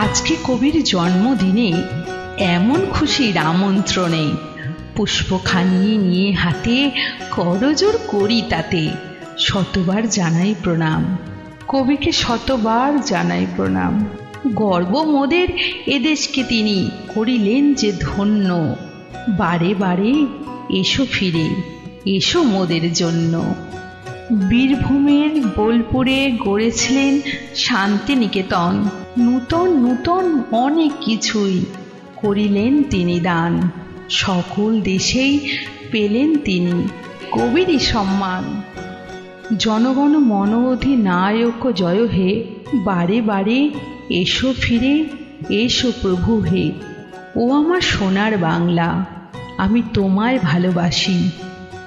আজকে কবির জন্মদিনে এমন খুশির আমন্ত্রণে পুষ্পখানি নিয়ে হাতে করজোড় করি তাতে শতবার জানাই প্রণাম, কবিকে শতবার জানাই প্রণাম। গর্ব মোদের এদেশকে তিনি করিলেন যে ধন্য, বারে বারে এসো ফিরে এসো মোদের জন্য। বীরভূমের বোলপুরে গড়েছিলেন শান্তিনিকেতন, নূতন নূতন অনেক কিছুই করিলেন তিনি দান। সকল দেশেই পেলেন তিনি কবিরই সম্মান। জনগণ মন অধিনায়ক জয় হে, বারে বারে এসো ফিরে এসো প্রভু হে। ও আমার সোনার বাংলা, আমি তোমায় ভালোবাসি।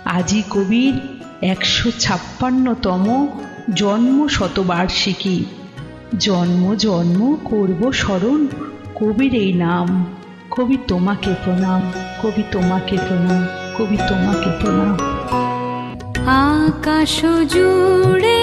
আজি কবির 156তম জন্ম শতবার্ষিকী। জন্ম জন্ম করব স্মরণ কবির এই নাম। কবি তোমাকে প্রণাম, কবি তোমাকে প্রণাম, কবি তোমাকে প্রণাম। আকাশ জুড়ে